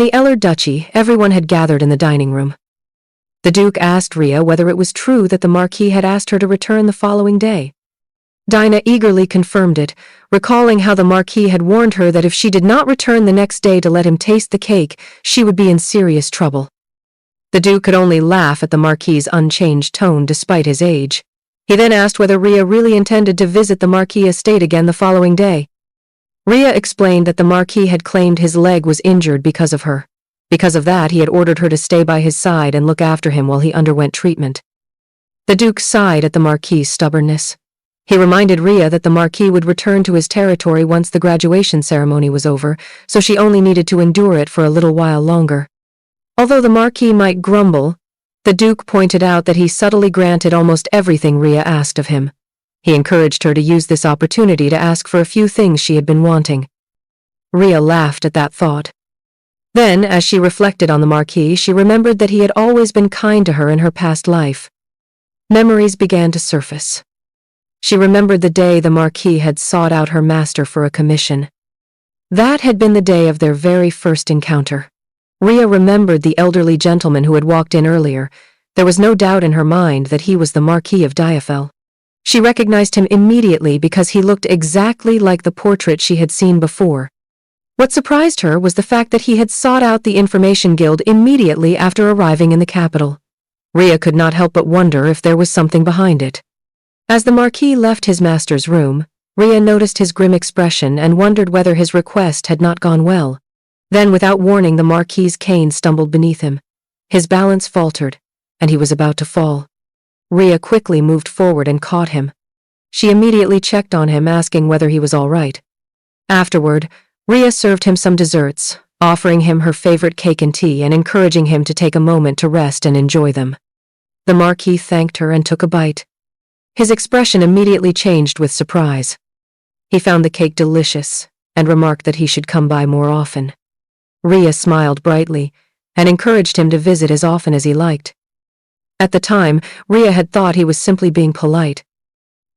the Eller Duchy, everyone had gathered in the dining room. The Duke asked Ria whether it was true that the Marquis had asked her to return the following day. Dinah eagerly confirmed it, recalling how the Marquis had warned her that if she did not return the next day to let him taste the cake, she would be in serious trouble. The Duke could only laugh at the Marquis's unchanged tone despite his age. He then asked whether Ria really intended to visit the Marquis estate again the following day. Ria explained that the Marquis had claimed his leg was injured because of her. Because of that, he had ordered her to stay by his side and look after him while he underwent treatment. The Duke sighed at the Marquis's stubbornness. He reminded Ria that the Marquis would return to his territory once the graduation ceremony was over, so she only needed to endure it for a little while longer. Although the Marquis might grumble, the Duke pointed out that he subtly granted almost everything Ria asked of him. He encouraged her to use this opportunity to ask for a few things she had been wanting. Ria laughed at that thought. Then, as she reflected on the Marquis, she remembered that he had always been kind to her in her past life. Memories began to surface. She remembered the day the Marquis had sought out her master for a commission. That had been the day of their very first encounter. Ria remembered the elderly gentleman who had walked in earlier. There was no doubt in her mind that he was the Marquis of Diafel. She recognized him immediately because he looked exactly like the portrait she had seen before. What surprised her was the fact that he had sought out the Information Guild immediately after arriving in the capital. Ria could not help but wonder if there was something behind it. As the Marquis left his master's room, Ria noticed his grim expression and wondered whether his request had not gone well. Then, without warning, the Marquis's cane stumbled beneath him. His balance faltered, and he was about to fall. Ria quickly moved forward and caught him. She immediately checked on him, asking whether he was all right. Afterward, Ria served him some desserts, offering him her favorite cake and tea and encouraging him to take a moment to rest and enjoy them. The Marquis thanked her and took a bite. His expression immediately changed with surprise. He found the cake delicious and remarked that he should come by more often. Ria smiled brightly and encouraged him to visit as often as he liked. At the time, Ria had thought he was simply being polite.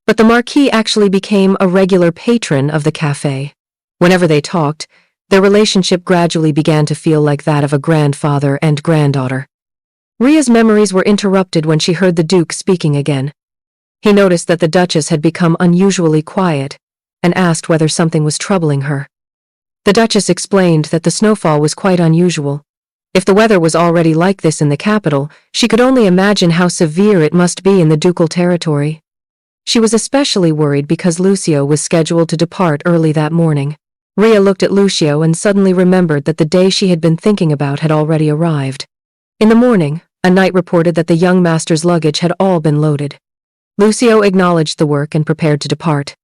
But the Marquis actually became a regular patron of the cafe. Whenever they talked, their relationship gradually began to feel like that of a grandfather and granddaughter. Ria's memories were interrupted when she heard the Duke speaking again. He noticed that the Duchess had become unusually quiet and asked whether something was troubling her. The Duchess explained that the snowfall was quite unusual. If the weather was already like this in the capital, she could only imagine how severe it must be in the ducal territory. She was especially worried because Lucio was scheduled to depart early that morning. Ria looked at Lucio and suddenly remembered that the day she had been thinking about had already arrived. In the morning, a knight reported that the young master's luggage had all been loaded. Lucio acknowledged the work and prepared to depart.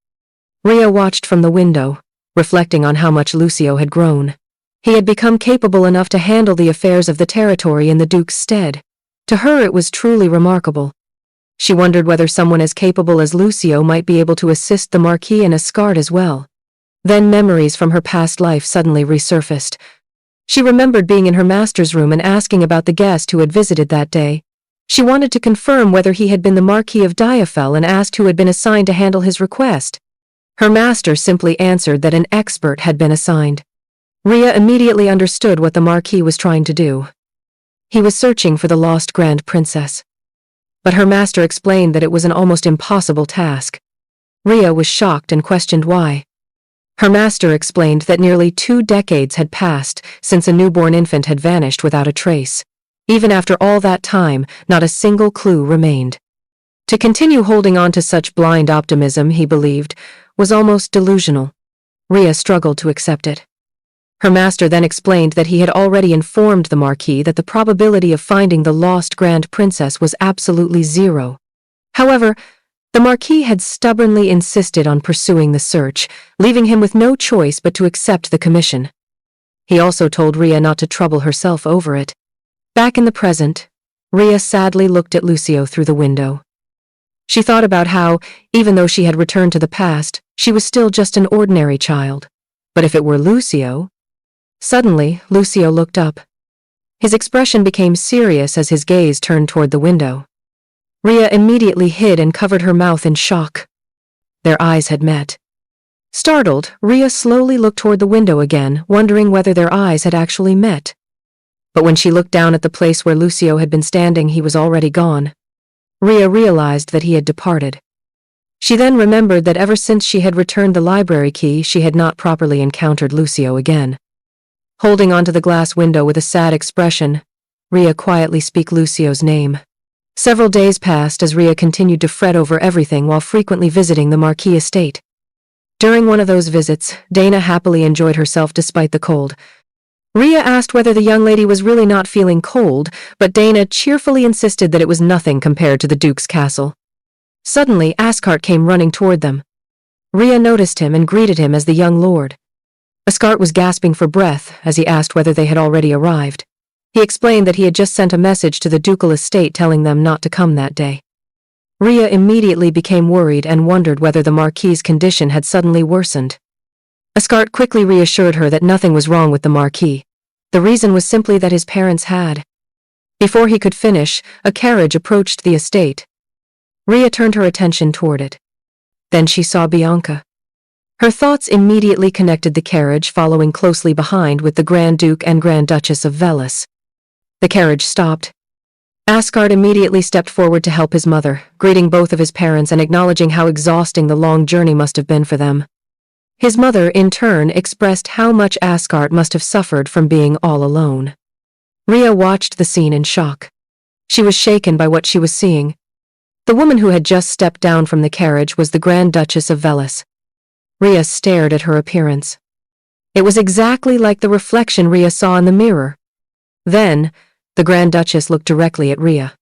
Ria watched from the window, reflecting on how much Lucio had grown. He had become capable enough to handle the affairs of the territory in the Duke's stead. To her it was truly remarkable. She wondered whether someone as capable as Lucio might be able to assist the Marquis and Asgard as well. Then memories from her past life suddenly resurfaced. She remembered being in her master's room and asking about the guest who had visited that day. She wanted to confirm whether he had been the Marquis of Diafel and asked who had been assigned to handle his request. Her master simply answered that an expert had been assigned. Ria immediately understood what the Marquis was trying to do. He was searching for the lost Grand Princess. But her master explained that it was an almost impossible task. Ria was shocked and questioned why. Her master explained that nearly 2 decades had passed since a newborn infant had vanished without a trace. Even after all that time, not a single clue remained. To continue holding on to such blind optimism, he believed, was almost delusional. Ria struggled to accept it. Her master then explained that he had already informed the Marquis that the probability of finding the lost Grand Princess was absolutely 0. However, the Marquis had stubbornly insisted on pursuing the search, leaving him with no choice but to accept the commission. He also told Ria not to trouble herself over it. Back in the present, Ria sadly looked at Lucio through the window. She thought about how, even though she had returned to the past, she was still just an ordinary child. But if it were Lucio... Suddenly, Lucio looked up. His expression became serious as his gaze turned toward the window. Ria immediately hid and covered her mouth in shock. Their eyes had met. Startled, Ria slowly looked toward the window again, wondering whether their eyes had actually met. But when she looked down at the place where Lucio had been standing, he was already gone. Ria realized that he had departed. She then remembered that ever since she had returned the library key, she had not properly encountered Lucio again. Holding onto the glass window with a sad expression, Ria quietly spoke Lucio's name. Several days passed as Ria continued to fret over everything while frequently visiting the Marquee estate. During one of those visits, Dana happily enjoyed herself despite the cold. Ria asked whether the young lady was really not feeling cold, but Dana cheerfully insisted that it was nothing compared to the Duke's castle. Suddenly, Ascart came running toward them. Ria noticed him and greeted him as the young lord. Ascart was gasping for breath as he asked whether they had already arrived. He explained that he had just sent a message to the ducal estate telling them not to come that day. Ria immediately became worried and wondered whether the Marquis's condition had suddenly worsened. Ascart quickly reassured her that nothing was wrong with the Marquis. The reason was simply that his parents had. Before he could finish, a carriage approached the estate. Ria turned her attention toward it. Then she saw Bianca. Her thoughts immediately connected the carriage following closely behind with the Grand Duke and Grand Duchess of Veles. The carriage stopped. Ascart immediately stepped forward to help his mother, greeting both of his parents and acknowledging how exhausting the long journey must have been for them. His mother, in turn, expressed how much Ascart must have suffered from being all alone. Ria watched the scene in shock. She was shaken by what she was seeing. The woman who had just stepped down from the carriage was the Grand Duchess of Veles. Ria stared at her appearance. It was exactly like the reflection Ria saw in the mirror. Then, the Grand Duchess looked directly at Ria.